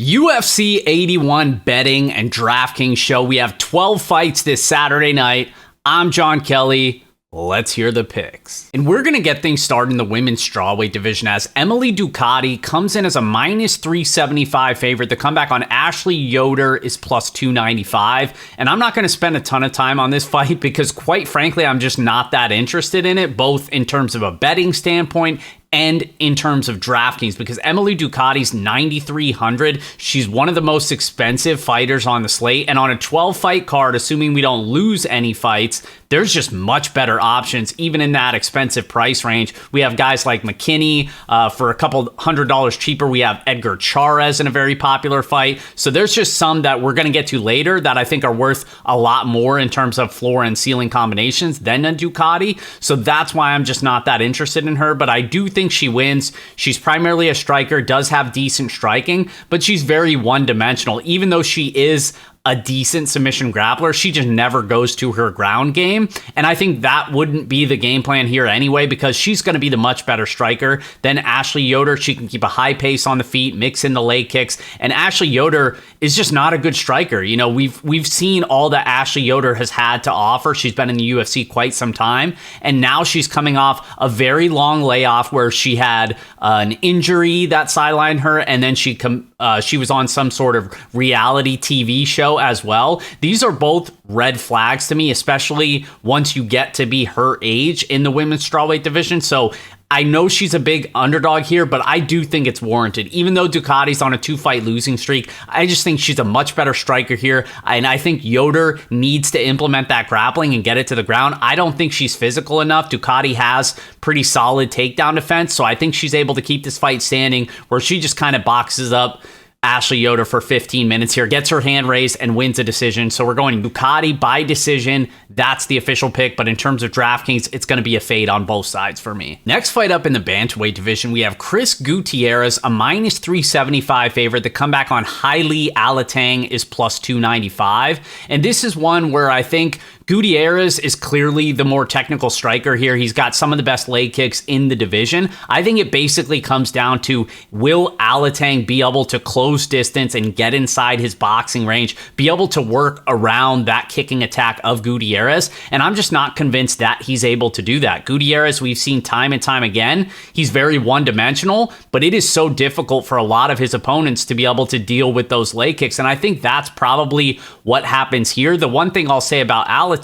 UFC 81 betting and DraftKings show. We have 12 fights this Saturday night. I'm Jon Kelly. Let's hear the picks. And we're going to get things started in the women's strawweight division as Emily Ducati comes in as a minus 375 favorite. The comeback on Ashley Yoder is plus 295. And I'm not going to spend a ton of time on this fight because quite frankly, I'm just not that interested in it, both in terms of a betting standpoint and in terms of DraftKings, because Emily Ducati's 9,300. She's one of the most expensive fighters on the slate. And on a 12-fight card, assuming we don't lose any fights, there's just much better options, even in that expensive price range. We have guys like Mckin for a couple $100 cheaper. We have Edgar in a very popular fight. So there's just some that we're going to get to later that I think are worth a lot more in terms of floor and ceiling combinations than a Ducati. So that's why I'm just not that interested in her. But I do think she wins. She's primarily a striker, does have decent striking, but she's very one-dimensional. Even though she is a decent submission grappler, she just never goes to her ground game. And I think that wouldn't be the game plan here anyway, because she's going to be the much better striker than Ashley Yoder. She can keep a high pace on the feet, mix in the leg kicks. And Ashley Yoder is just not a good striker. You know, we've seen all that Ashley Yoder has had to offer. She's been in the UFC quite some time. And now she's coming off a very long layoff where she had an injury that sidelined her. And then she was on some sort of reality TV show as well. These are both red flags to me, especially once you get to be her age in the women's strawweight division. So I know she's a big underdog here, but I do think it's warranted. Even though Ducati's on a 2-fight losing streak, I just think she's a much better striker here. And I think Yoder needs to implement that grappling and get it to the ground. I don't think she's physical enough. Ducati has pretty solid takedown defense, so I think she's able to keep this fight standing where she just kind of boxes up Ashley Yoder for 15 minutes here, gets her hand raised, and wins a decision. So we're going Ducati by decision. That's the official pick. But in terms of DraftKings, it's going to be a fade on both sides for me. Next fight up in the bantamweight division, we have Chris Gutierrez, a minus 375 favorite. The comeback on Hailey Alatang is plus 295. And this is one where I think Gutierrez is clearly the more technical striker here. He's got some of the best leg kicks in the division. I think it basically comes down to, will Alatang be able to close distance and get inside his boxing range, be able to work around that kicking attack of Gutierrez? And I'm just not convinced that he's able to do that. Gutierrez, we've seen time and time again, he's very one-dimensional, but it is so difficult for a lot of his opponents to be able to deal with those leg kicks. And I think that's probably what happens here. The one thing I'll say about Alatang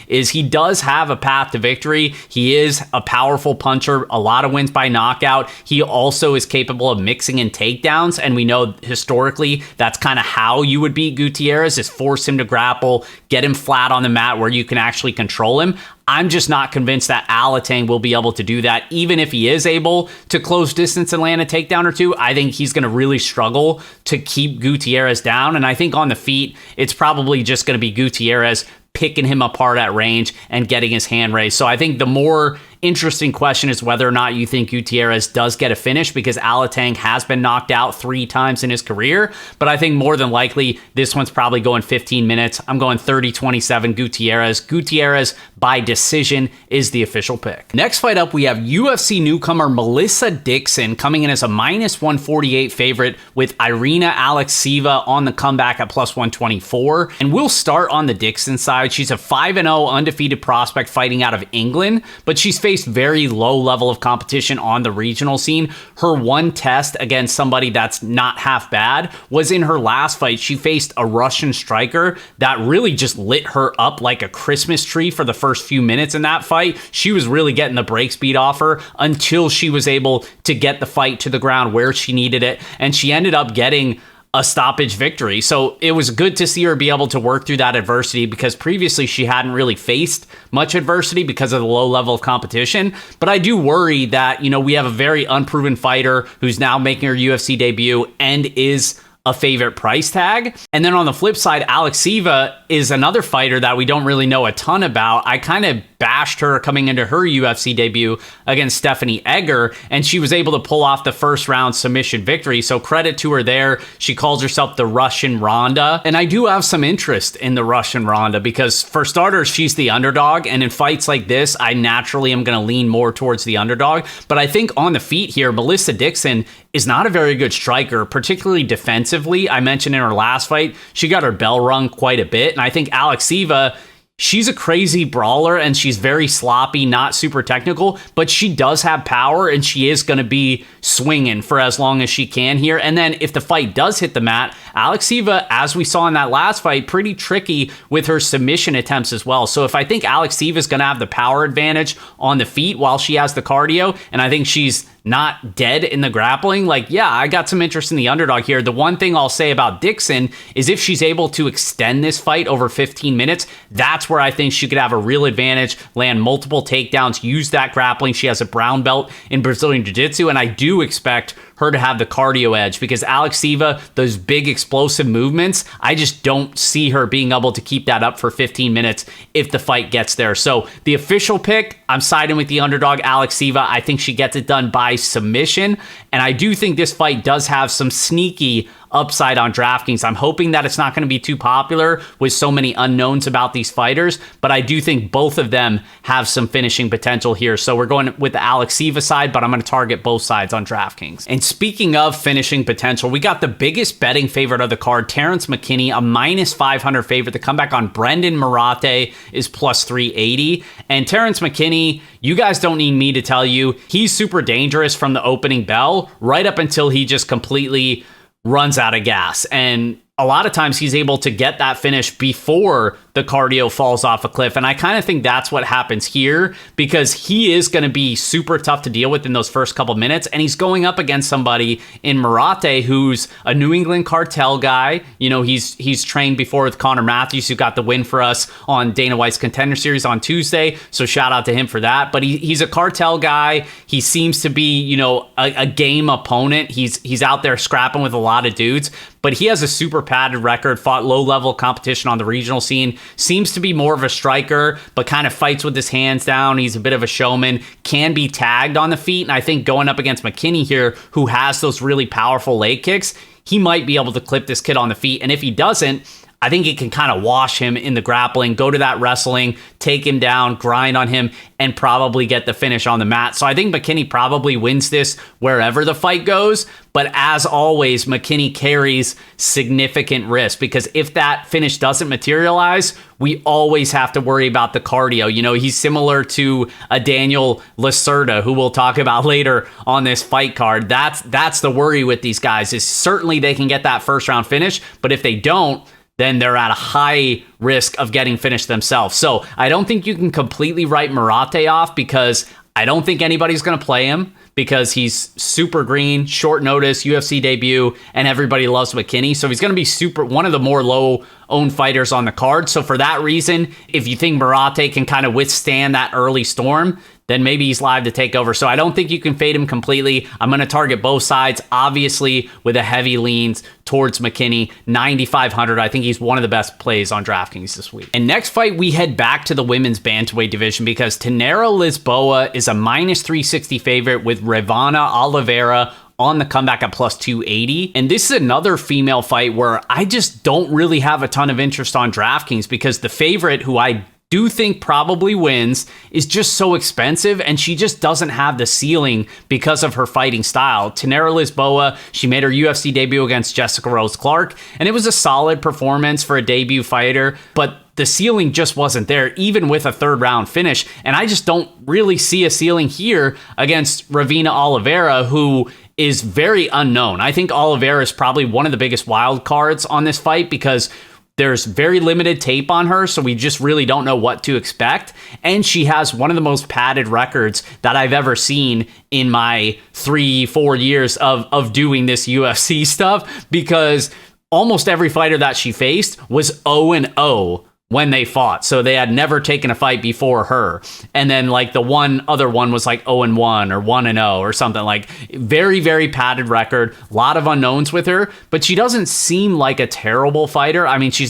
is he does have a path to victory. He is a powerful puncher, a lot of wins by knockout. He also is capable of mixing in takedowns, and we know historically that's kind of how you would beat Gutierrez, is force him to grapple, get him flat on the mat where you can actually control him. I'm just not convinced that Alatang will be able to do that. Even if he is able to close distance and land a takedown or two, I think he's going to really struggle to keep Gutierrez down. And I think on the feet, it's probably just going to be Gutierrez picking him apart at range and getting his hand raised. So I think the more interesting question is whether or not you think Gutierrez does get a finish, because Alatang has been knocked out 3 times in his career. But I think more than likely, this one's probably going 15 minutes. I'm going 30-27 Gutierrez. Gutierrez by decision is the official pick. Next fight up, we have UFC newcomer Melissa Dixon coming in as a minus 148 favorite with Irina Alekseeva on the comeback at plus 124. And we'll start on the Dixon side. She's a 5-0 undefeated prospect fighting out of England, but she's faced very low level of competition on the regional scene. Her one test against somebody that's not half bad was in her last fight. She faced a Russian striker that really just lit her up like a Christmas tree for the first few minutes in that fight. She was really getting the break speed off her until she was able to get the fight to the ground where she needed it. And she ended up getting a stoppage victory. So it was good to see her be able to work through that adversity, because previously she hadn't really faced much adversity because of the low level of competition. But I do worry that, we have a very unproven fighter who's now making her UFC debut and is a favorite price tag. And then on the flip side, Alekseeva is another fighter that we don't really know a ton about. I kind of bashed her coming into her UFC debut against Stephanie Edgar, and she was able to pull off the first round submission victory. So credit to her there. She calls herself the Russian Ronda. And I do have some interest in the Russian Ronda because, for starters, she's the underdog. And in fights like this, I naturally am going to lean more towards the underdog. But I think on the feet here, Melissa Dixon is not a very good striker, particularly defensively. defensively. I mentioned in her last fight, she got her bell rung quite a bit. And I think Alexieva, she's a crazy brawler and she's very sloppy, not super technical, but she does have power and she is going to be swinging for as long as she can here. And then if the fight does hit the mat, Alexieva, as we saw in that last fight, pretty tricky with her submission attempts as well. So if I think Alexieva is going to have the power advantage on the feet while she has the cardio, and I think she's not dead in the grappling, like, yeah, I got some interest in the underdog here. The one thing I'll say about Dixon is if she's able to extend this fight over 15 minutes, that's where I think she could have a real advantage, land multiple takedowns, use that grappling. She has a brown belt in Brazilian Jiu-Jitsu, and I do expect her to have the cardio edge because Alexieva, those big explosive movements, I just don't see her being able to keep that up for 15 minutes if the fight gets there. So the official pick, I'm siding with the underdog Alexieva. I think she gets it done by submission, and I do think this fight does have some sneaky upside on DraftKings. I'm hoping that it's not going to be too popular with so many unknowns about these fighters, but I do think both of them have some finishing potential here. So we're going with the Alexieva side, but I'm going to target both sides on DraftKings. And speaking of finishing potential, we got the biggest betting favorite of the card, Terrence Mckin, a minus 500 favorite. The comeback on Brendan Marotte is plus 380. And Terrence Mckin, you guys don't need me to tell you, he's super dangerous from the opening bell right up until he just completely runs out of gas. And a lot of times he's able to get that finish before the cardio falls off a cliff. And I kind of think that's what happens here because he is going to be super tough to deal with in those first couple minutes. And he's going up against somebody in Marotte who's a New England cartel guy. You know, he's trained before with Connor Matthews, who got the win for us on Dana White's Contender Series on Tuesday. So shout out to him for that. But he's a cartel guy. He seems to be, you know, a game opponent. He's out there scrapping with a lot of dudes. But he has a super padded record, fought low-level competition on the regional scene, seems to be more of a striker, but kind of fights with his hands down. He's a bit of a showman, can be tagged on the feet. And I think going up against McKinney here, who has those really powerful leg kicks, he might be able to clip this kid on the feet. And if he doesn't, I think it can kind of wash him in the grappling, go to that wrestling, take him down, grind on him, and probably get the finish on the mat. So I think McKinney probably wins this wherever the fight goes. But as always, McKinney carries significant risk because if that finish doesn't materialize, we always have to worry about the cardio. You know, he's similar to a Daniel Lerta, who we'll talk about later on this fight card. That's the worry with these guys is certainly they can get that first round finish, but if they don't, then they're at a high risk of getting finished themselves. So I don't think you can completely write Marotte off because I don't think anybody's going to play him because he's super green, short notice, UFC debut, and everybody loves McKinney. So he's going to be one of the more low-owned fighters on the card. So for that reason, if you think Marotte can kind of withstand that early storm, then maybe he's live to take over. So I don't think you can fade him completely. I'm going to target both sides, obviously with a heavy leans towards McKinney, 9,500. I think he's one of the best plays on DraftKings this week. And next fight, we head back to the women's bantamweight division because Tanora Lisboa is a minus 360 favorite with Rana Oliveira on the comeback at plus 280. And this is another female fight where I just don't really have a ton of interest on DraftKings because the favorite, who I do think probably wins, is just so expensive and she just doesn't have the ceiling because of her fighting style. Tanora Lisboa, she made her UFC debut against Jessica Rose Clark and it was a solid performance for a debut fighter, but the ceiling just wasn't there, even with a third round finish. And I just don't really see a ceiling here against Rana Oliveira, who is very unknown. I think Oliveira is probably one of the biggest wild cards on this fight because there's very limited tape on her, so we just really don't know what to expect. And she has one of the most padded records that I've ever seen in my 3-4 years of doing this UFC stuff because almost every fighter that she faced was 0-0 when they fought. So they had never taken a fight before her. And then like the one other one was like 0-1 or 1-0 or something. Like very, very padded record. A lot of unknowns with her, but she doesn't seem like a terrible fighter. I mean, she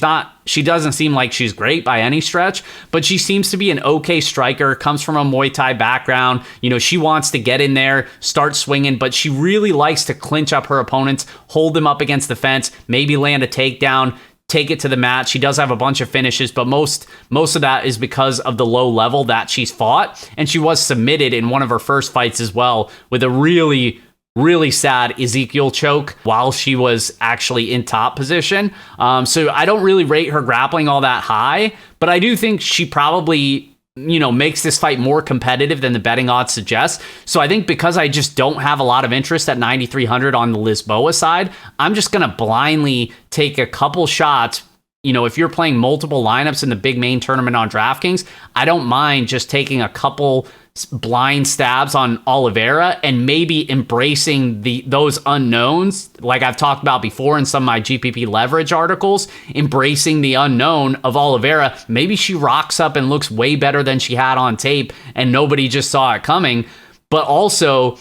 doesn't seem like she's great by any stretch, but she seems to be an okay striker, comes from a Muay Thai background. You know, she wants to get in there, start swinging, but she really likes to clinch up her opponents, hold them up against the fence, maybe land a takedown, take it to the mat. She does have a bunch of finishes, but most of that is because of the low level that she's fought. And she was submitted in one of her first fights as well with a really really sad Ezekiel choke while she was actually in top position. So I don't really rate her grappling all that high, but I do think she probably, makes this fight more competitive than the betting odds suggest. So I think because I just don't have a lot of interest at 9,300 on the Lisboa side, I'm just going to blindly take a couple shots. If you're playing multiple lineups in the big main tournament on DraftKings, I don't mind just taking a couple blind stabs on Oliveira and maybe embracing those unknowns, like I've talked about before in some of my GPP leverage articles, embracing the unknown of Oliveira. Maybe she rocks up and looks way better than she had on tape and nobody just saw it coming. But also,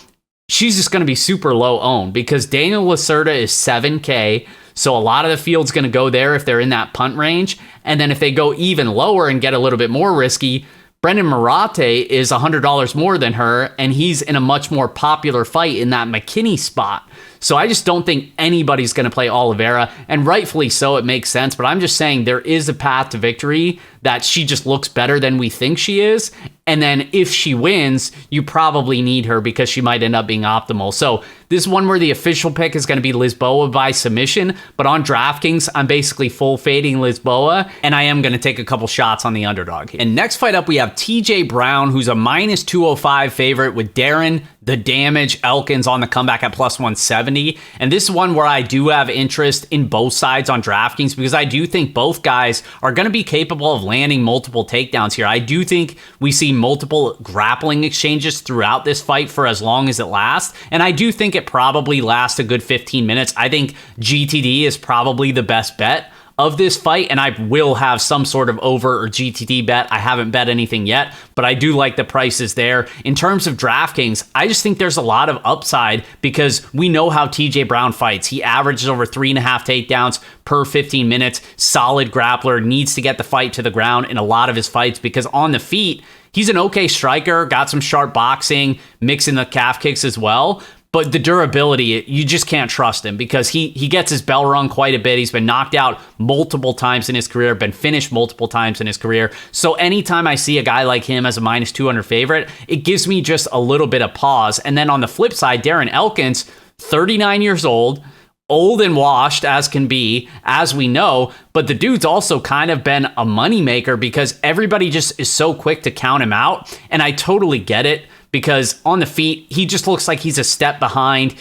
she's just going to be super low owned because Daniel Lacerda is 7K. So a lot of the field's going to go there if they're in that punt range. And then if they go even lower and get a little bit more risky, Brendan Marotte is $100 more than her, and he's in a much more popular fight in that Mckin spot. So I just don't think anybody's going to play Oliveira, and rightfully so, it makes sense. But I'm just saying there is a path to victory that she just looks better than we think she is. And then if she wins, you probably need her because she might end up being optimal. So this is one where the official pick is going to be Lisboa by submission. But on DraftKings, I'm basically full fading Lisboa. And I am going to take a couple shots on the underdog here. And next fight up, we have TJ Brown, who's a minus 205 favorite with Darren, the damage, Elkins on the comeback at plus 170. And this is one where I do have interest in both sides on DraftKings because I do think both guys are going to be capable of landing multiple takedowns here. I do think we see multiple grappling exchanges throughout this fight for as long as it lasts. And I do think it probably lasts a good 15 minutes. I think GTD is probably the best bet of this fight, and I will have some sort of over or GTD bet. I haven't bet anything yet, but I do like the prices there. In terms of DraftKings, I just think there's a lot of upside because we know how TJ Brown fights. He averages over 3.5 takedowns per 15 minutes. Solid grappler, needs to get the fight to the ground in a lot of his fights because on the feet, he's an okay striker, got some sharp boxing, mixing the calf kicks as well. But the durability, you just can't trust him because he gets his bell rung quite a bit. He's been knocked out multiple times in his career, been finished multiple times in his career. So anytime I see a guy like him as a minus 200 favorite, it gives me just a little bit of pause. And then on the flip side, Darren Elkins, 39 years old and washed as can be, as we know, but the dude's also kind of been a moneymaker because everybody just is so quick to count him out. And I totally get it. Because on the feet, he just looks like he's a step behind.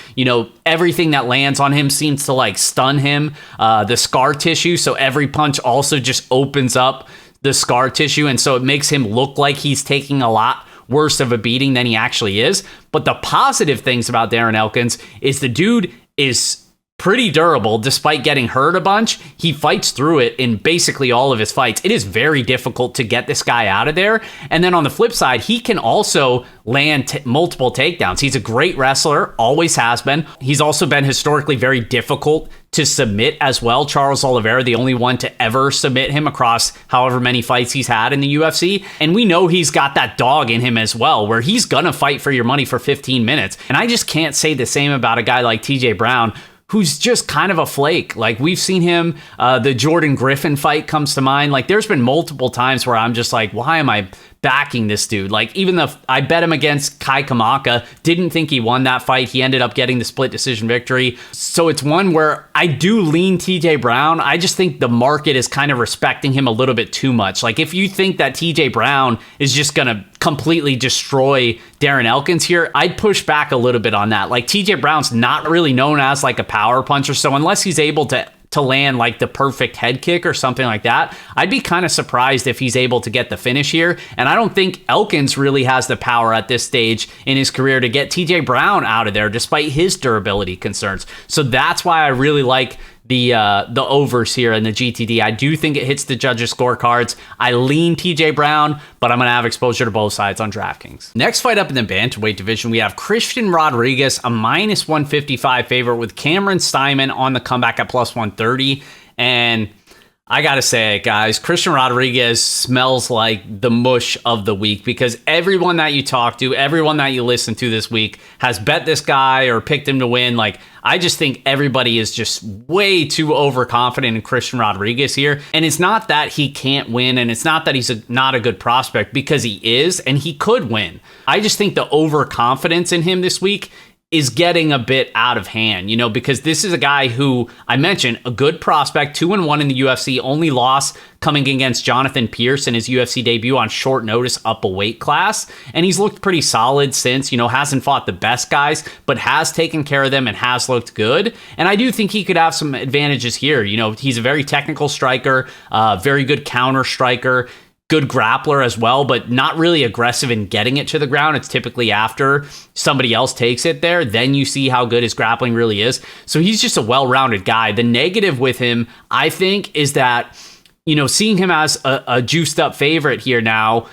Everything that lands on him seems to stun him. The scar tissue, so every punch also just opens up the scar tissue. And so it makes him look like he's taking a lot worse of a beating than he actually is. But the positive things about Darren Elkins is the dude is pretty durable despite getting hurt a bunch. He fights through it in basically all of his fights. It is very difficult to get this guy out of there. And then on the flip side, he can also land multiple takedowns. He's a great wrestler, always has been. He's also been historically very difficult to submit as well. Charles Oliveira, the only one to ever submit him across however many fights he's had in the UFC. And we know he's got that dog in him as well, where he's gonna fight for your money for 15 minutes. And I just can't say the same about a guy like TJ Brown, who's just kind of a flake. We've seen him, the Jordan Griffin fight comes to mind. There's been multiple times where I'm just like, why am I backing this dude? Even though I bet him against Kai Kamaka, didn't think he won that fight. He ended up getting the split decision victory. So it's one where I do lean TJ Brown. I just think the market is kind of respecting him a little bit too much. If you think that TJ Brown is just going to completely destroy Darren Elkins here, I'd push back a little bit on that. TJ Brown's not really known as a power puncher. So unless he's able to land the perfect head kick or something like that, I'd be kind of surprised if he's able to get the finish here. And I don't think Elkins really has the power at this stage in his career to get TJ Brown out of there despite his durability concerns. So that's why I really like the overs here in the GTD. I do think it hits the judges' scorecards. I lean TJ Brown, but I'm going to have exposure to both sides on DraftKings. Next fight up in the bantamweight division, we have Christian Rodriguez, a minus 155 favorite with Cameron Steinman on the comeback at plus 130. And I gotta say it, guys, Christian Rodriguez smells like the mush of the week because everyone that you talk to, everyone that you listen to this week has bet this guy or picked him to win. I just think everybody is just way too overconfident in Christian Rodriguez here. And it's not that he can't win, and it's not that he's not a good prospect, because he is, and he could win. I just think the overconfidence in him this week is getting a bit out of hand, because this is a guy who I mentioned, a good prospect, 2-1 in the UFC, only loss coming against Jonathan Pierce in his UFC debut on short notice up a weight class. And he's looked pretty solid since, hasn't fought the best guys, but has taken care of them and has looked good. And I do think he could have some advantages here. He's a very technical striker, very good counter striker, good grappler as well, but not really aggressive in getting it to the ground. It's typically after somebody else takes it there, then you see how good his grappling really is. So he's just a well-rounded guy. The negative with him, I think, is that, seeing him as a juiced up favorite here now,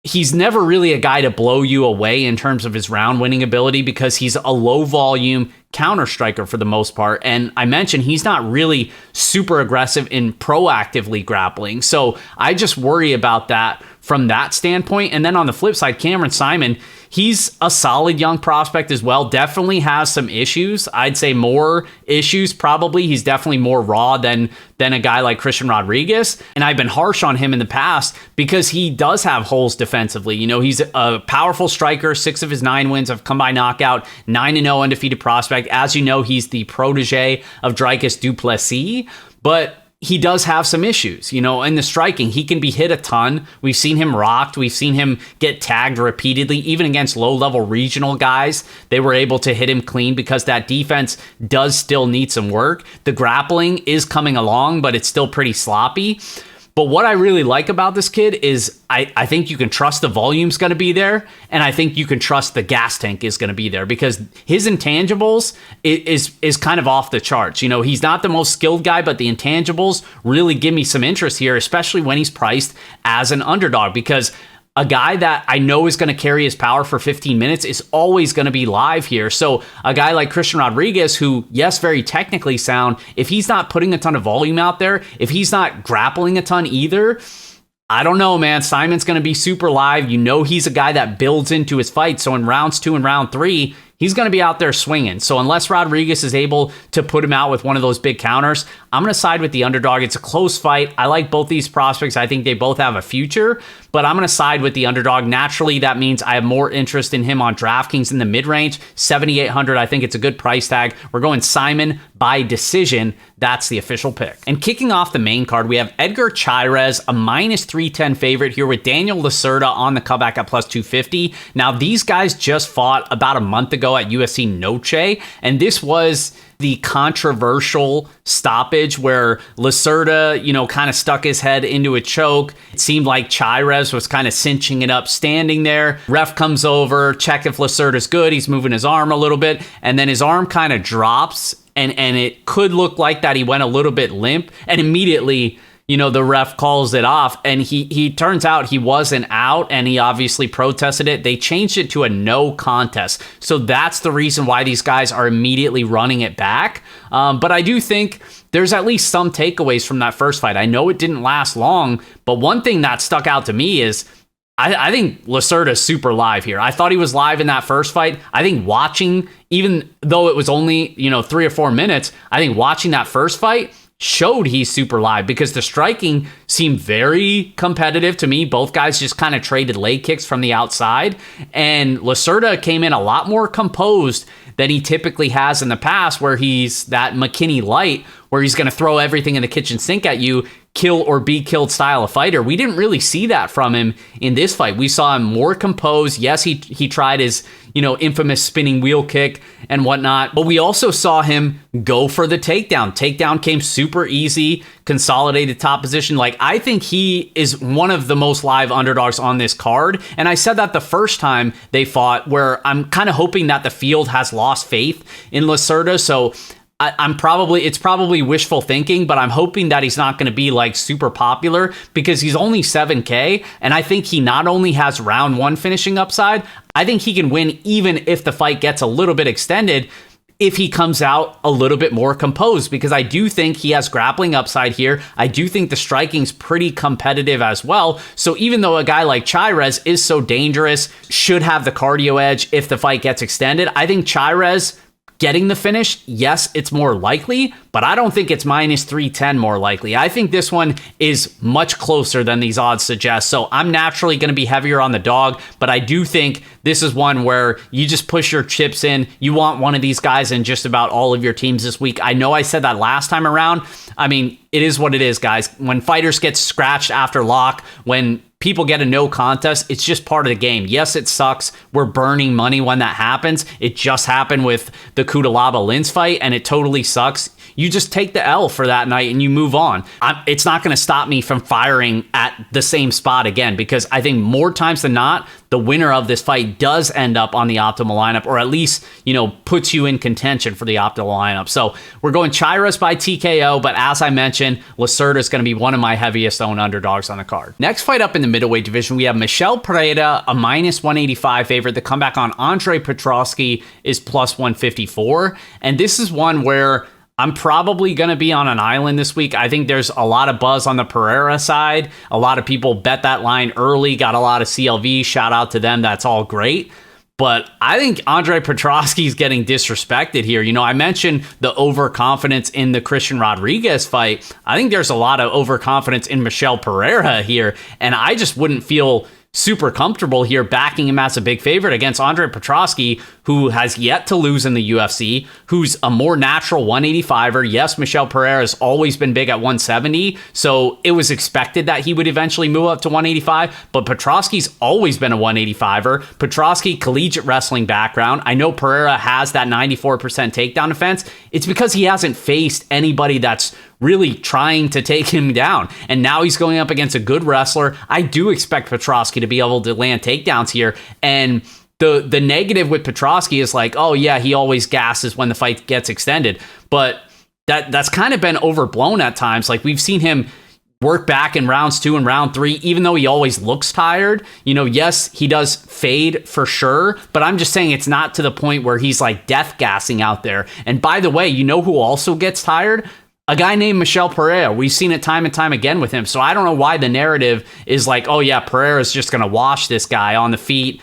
he's never really a guy to blow you away in terms of his round winning ability because he's a low volume counter striker for the most part. And I mentioned he's not really super aggressive in proactively grappling. So I just worry about that from that standpoint. And then on the flip side, Cameron Simon, he's a solid young prospect as well. Definitely has some issues. I'd say more issues probably. He's definitely more raw than a guy like Christian Rodriguez. And I've been harsh on him in the past because he does have holes defensively. He's a powerful striker. 6 of his 9 wins have come by knockout, 9-0 undefeated prospect. As you know, he's the protege of Dricus du Plessis, but he does have some issues, in the striking. He can be hit a ton. We've seen him rocked. We've seen him get tagged repeatedly, even against low-level regional guys. They were able to hit him clean because that defense does still need some work. The grappling is coming along, but it's still pretty sloppy. But what I really like about this kid is I think you can trust the volume's going to be there, and I think you can trust the gas tank is going to be there because his intangibles is kind of off the charts. He's not the most skilled guy, but the intangibles really give me some interest here, especially when he's priced as an underdog, because a guy that I know is going to carry his power for 15 minutes is always going to be live here. So a guy like Christian Rodriguez, who, yes, very technically sound, if he's not putting a ton of volume out there, if he's not grappling a ton either, I don't know, man. Simon's going to be super live. He's a guy that builds into his fight. So in rounds 2 and round 3, he's going to be out there swinging. So unless Rodriguez is able to put him out with one of those big counters, I'm going to side with the underdog. It's a close fight. I like both these prospects. I think they both have a future, but I'm going to side with the underdog. Naturally, that means I have more interest in him on DraftKings in the mid-range, 7,800. I think it's a good price tag. We're going Simon by decision. That's the official pick. And kicking off the main card, we have Edgar Chyz, a -310 favorite here with Daniel Lerta on the comeback at +250. Now, these guys just fought about a month ago at UFC Noche, and this was the controversial stoppage where Lerta, kind of stuck his head into a choke. It seemed like Chyz was kind of cinching it up, standing there. Ref comes over, check if Lerta's good. He's moving his arm a little bit, and then his arm kind of drops, and it could look like that he went a little bit limp, and immediately, the ref calls it off, and he turns out he wasn't out, and he obviously protested it. They changed it to a no contest. So that's the reason why these guys are immediately running it back. But I do think there's at least some takeaways from that first fight. I know it didn't last long, but one thing that stuck out to me is I think Lerta's super live here. I thought he was live in that first fight. I think watching, even though it was only, 3 or 4 minutes, I think watching that first fight showed he's super live because the striking seemed very competitive to me. Both guys just kind of traded leg kicks from the outside, and Lerta came in a lot more composed than he typically has in the past, where he's that Mckin light, where he's going to throw everything in the kitchen sink at you, kill or be killed style of fighter. We didn't really see that from him in this fight. We saw him more composed. Yes, he tried his infamous spinning wheel kick and whatnot, but we also saw him go for the takedown. Takedown came super easy, consolidated top position. Like, I think he is one of the most live underdogs on this card, and I said that the first time they fought, where I'm kind of hoping that the field has lost faith in Lerta. So it's probably wishful thinking, but I'm hoping that he's not going to be like super popular because he's only 7K. And I think he not only has round 1 finishing upside, I think he can win even if the fight gets a little bit extended, if he comes out a little bit more composed, because I do think he has grappling upside here. I do think the striking's pretty competitive as well. So even though a guy like Chyz is so dangerous, should have the cardio edge if the fight gets extended, I think Chyz getting the finish, yes, it's more likely, but I don't think it's minus 310 more likely. I think this one is much closer than these odds suggest. So I'm naturally going to be heavier on the dog, but I do think this is one where you just push your chips in. You want one of these guys in just about all of your teams this week. I know I said that last time around. I mean, it is what it is, guys. When fighters get scratched after lock, when people get a no contest, it's just part of the game. Yes, it sucks. We're burning money when that happens. It just happened with the Cutelaba-Lins fight, and it totally sucks. You just take the L for that night and you move on. It's not going to stop me from firing at the same spot again, because I think more times than not, the winner of this fight does end up on the optimal lineup, or at least, puts you in contention for the optimal lineup. So we're going Chyz by TKO, but as I mentioned, Lerta is going to be one of my heaviest owned underdogs on the card. Next fight up in the middleweight division, we have Michel Pereira, a minus 185 favorite. The comeback on Andre Petroski is plus 154. And this is one where I'm probably going to be on an island this week. I think there's a lot of buzz on the Pereira side. A lot of people bet that line early, got a lot of CLV. Shout out to them. That's all great. But I think Andre Petroski is getting disrespected here. I mentioned the overconfidence in the Christian Rodriguez fight. I think there's a lot of overconfidence in Michel Pereira here. And I just wouldn't feel super comfortable here backing him as a big favorite against Andre Petroski, who has yet to lose in the UFC, who's a more natural 185er. Yes, Michel Pereira has always been big at 170, so it was expected that he would eventually move up to 185, but Petroski's always been a 185er. Petroski, collegiate wrestling background. I know Pereira has that 94% takedown defense. It's because he hasn't faced anybody that's really trying to take him down. And now he's going up against a good wrestler. I do expect Petroski to be able to land takedowns here. And the negative with Petroski is like, oh yeah, he always gasses when the fight gets extended. But that's kind of been overblown at times. Like, we've seen him work back in rounds 2 and round 3, even though he always looks tired. Yes, he does fade for sure, but I'm just saying it's not to the point where he's like death gassing out there. And by the way, who also gets tired? A guy named Michel Pereira. We've seen it time and time again with him. So I don't know why the narrative is like, oh yeah, Pereira's just going to wash this guy on the feet,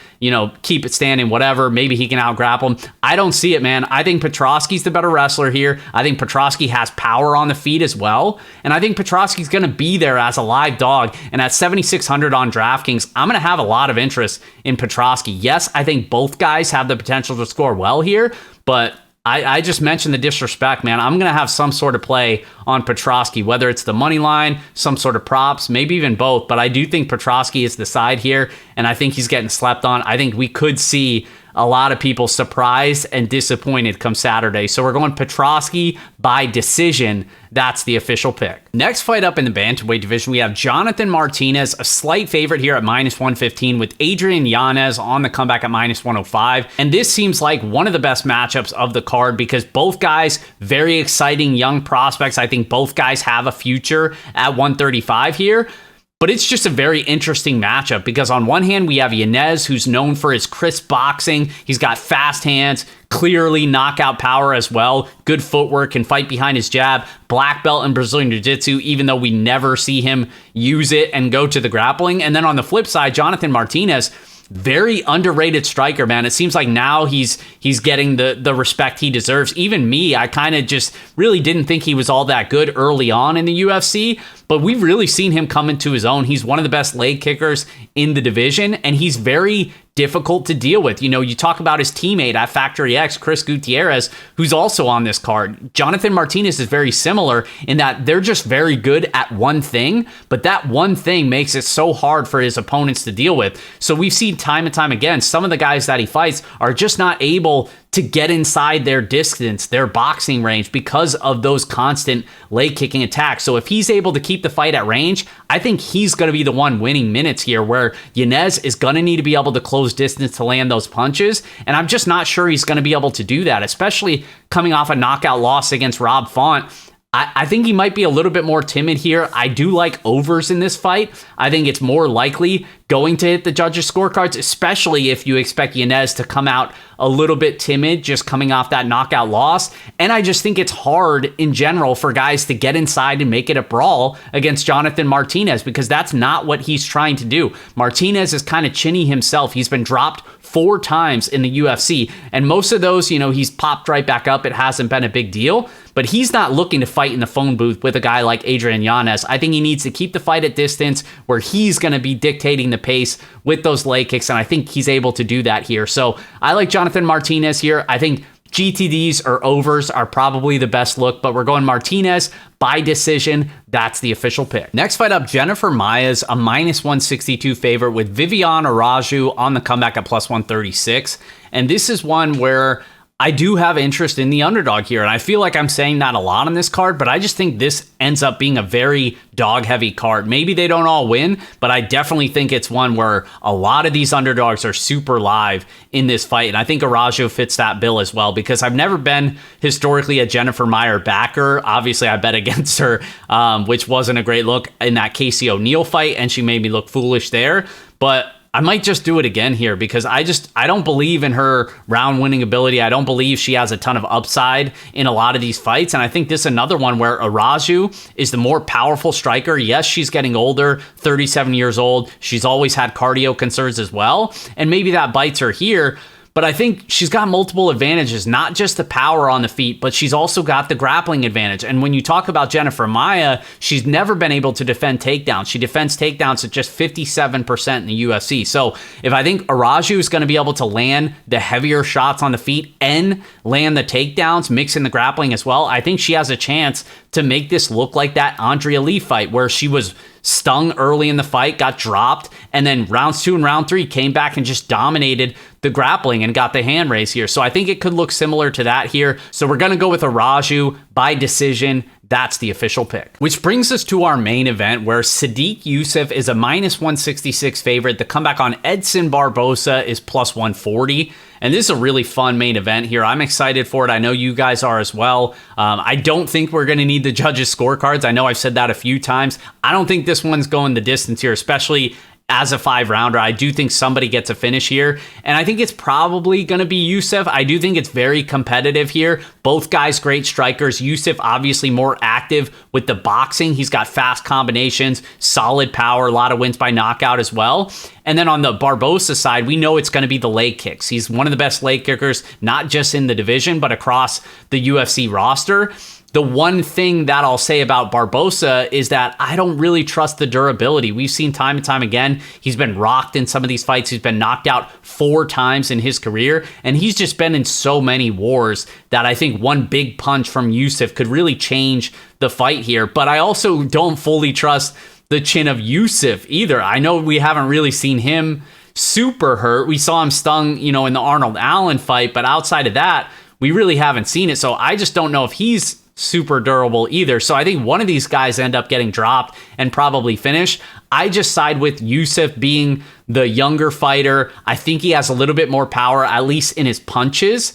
keep it standing, whatever. Maybe he can out-grapple him. I don't see it, man. I think Petroski's the better wrestler here. I think Petroski has power on the feet as well. And I think Petroski's going to be there as a live dog. And at 7,600 on DraftKings, I'm going to have a lot of interest in Petroski. Yes, I think both guys have the potential to score well here, but I just mentioned the disrespect, man. I'm going to have some sort of play on Petroski, whether it's the money line, some sort of props, maybe even both. But I do think Petroski is the side here, and I think he's getting slept on. I think we could see a lot of people surprised and disappointed come Saturday. So we're going Petroski by decision. That's the official pick. Next fight up in the bantamweight division, we have Jonathan Martinez, a slight favorite here at minus 115, with Adrien Yanez on the comeback at minus 105. And this seems like one of the best matchups of the card because both guys, very exciting young prospects. I think both guys have a future at 135 here. But it's just a very interesting matchup because on one hand, we have Yanez, who's known for his crisp boxing. He's got fast hands, clearly knockout power as well. Good footwork, can fight behind his jab. Black belt in Brazilian Jiu-Jitsu, even though we never see him use it and go to the grappling. And then on the flip side, Jonathan Martinez, very underrated striker, man. It seems like now he's getting the respect he deserves. Even me, I kind of just really didn't think he was all that good early on in the UFC, but we've really seen him come into his own. He's one of the best leg kickers in the division, and he's very difficult to deal with. You talk about his teammate at Factory X, Chris Gutierrez, who's also on this card. Jonathan Martinez is very similar in that they're just very good at one thing, but that one thing makes it so hard for his opponents to deal with. So we've seen time and time again, some of the guys that he fights are just not able to get inside their distance, their boxing range, because of those constant leg kicking attacks. So if he's able to keep the fight at range, I think he's going to be the one winning minutes here, where Yanez is going to need to be able to close distance to land those punches. And I'm just not sure he's going to be able to do that, especially coming off a knockout loss against Rob Font. I think he might be a little bit more timid here. I do like overs in this fight. I think it's more likely going to hit the judges' scorecards, especially if you expect Yanez to come out a little bit timid, just coming off that knockout loss. And I just think it's hard in general for guys to get inside and make it a brawl against Jonathan Martinez, because that's not what he's trying to do. Martinez is kind of chinny himself. He's been dropped 4 times in the UFC, and most of those, he's popped right back up. It hasn't been a big deal, but he's not looking to fight in the phone booth with a guy like Adrien Yanez. I think he needs to keep the fight at distance where he's going to be dictating the pace with those leg kicks, and I think he's able to do that here. So I like Jonathan Martinez here. I think GTDs or overs are probably the best look, but we're going Martinez by decision. That's the official pick. Next fight up, Jennifer Maia's a -162 favorite with Viviane Araujo on the comeback at +136. And this is one where I do have interest in the underdog here, and I feel like I'm saying that a lot on this card, but I just think this ends up being a very dog-heavy card. Maybe they don't all win, but I definitely think it's one where a lot of these underdogs are super live in this fight, and I think Araujo fits that bill as well, because I've never been historically a Jennifer Maia backer. Obviously, I bet against her, which wasn't a great look in that Casey O'Neill fight, and she made me look foolish there, but I might just do it again here, because I don't believe in her round winning ability. I don't believe she has a ton of upside in a lot of these fights. And I think this is another one where Araujo is the more powerful striker. Yes, she's getting older, 37 years old. She's always had cardio concerns as well. And maybe that bites her here. But I think she's got multiple advantages, not just the power on the feet, but she's also got the grappling advantage. And when you talk about Jennifer Maia, she's never been able to defend takedowns. She defends takedowns at just 57% in the UFC. So if I think Araujo is going to be able to land the heavier shots on the feet and land the takedowns, mix in the grappling as well, I think she has a chance to make this look like that Andrea Lee fight where she was stung early in the fight, got dropped, and then rounds 2 and round 3 came back and just dominated the grappling and got the hand raise here. So I think it could look similar to that here. So we're going to go with Araujo by decision. That's the official pick. Which brings us to our main event, where Sodiq Yousef is a -166 favorite. The comeback on Edson Barbosa is +140. And this is a really fun main event here. I'm excited for it. I know you guys are as well. I don't think we're going to need the judges' scorecards. I know I've said that a few times. I don't think this one's going the distance here, especially as a 5-rounder. I do think somebody gets a finish here, and I think it's probably going to be Yousef. I do think it's very competitive here. Both guys great strikers. Yousef obviously more active with the boxing. He's got fast combinations, solid power, a lot of wins by knockout as well. And then on the Barbosa side, we know it's going to be the leg kicks. He's one of the best leg kickers, not just in the division, but across the UFC roster. The one thing that I'll say about Barbosa is that I don't really trust the durability. We've seen time and time again, he's been rocked in some of these fights. He's been knocked out 4 times in his career, and he's just been in so many wars that I think one big punch from Yousef could really change the fight here. But I also don't fully trust the chin of Yousef either. I know we haven't really seen him super hurt. We saw him stung, in the Arnold Allen fight, but outside of that, we really haven't seen it. So I just don't know if he's super durable either. So I think one of these guys end up getting dropped and probably finish. I just side with Yousef being the younger fighter. I think he has a little bit more power, at least in his punches.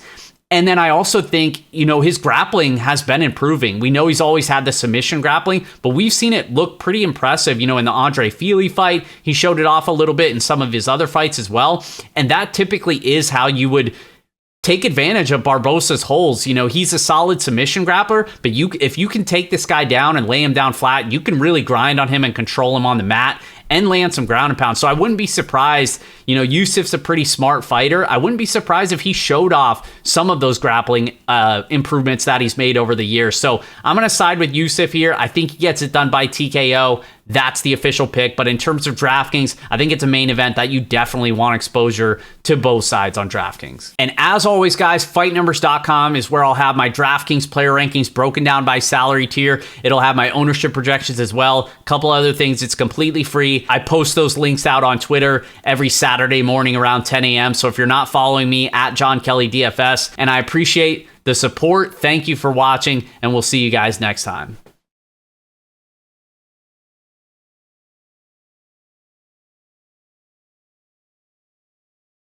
And then I also think, his grappling has been improving. We know he's always had the submission grappling, but we've seen it look pretty impressive. In the Andre Feely fight, he showed it off a little bit in some of his other fights as well. And that typically is how you would take advantage of Barbosa's holes. He's a solid submission grappler, but if you can take this guy down and lay him down flat, you can really grind on him and control him on the mat and land some ground and pound. So I wouldn't be surprised, Yousef's a pretty smart fighter. I wouldn't be surprised if he showed off some of those grappling improvements that he's made over the years. So I'm going to side with Yousef here. I think he gets it done by TKO. That's the official pick. But in terms of DraftKings, I think it's a main event that you definitely want exposure to both sides on DraftKings. And as always, guys, fightnumbers.com is where I'll have my DraftKings player rankings broken down by salary tier. It'll have my ownership projections as well. A couple other things. It's completely free. I post those links out on Twitter every Saturday morning around 10 a.m. So if you're not following me, at Jon Kelly DFS, and I appreciate the support. Thank you for watching, and we'll see you guys next time.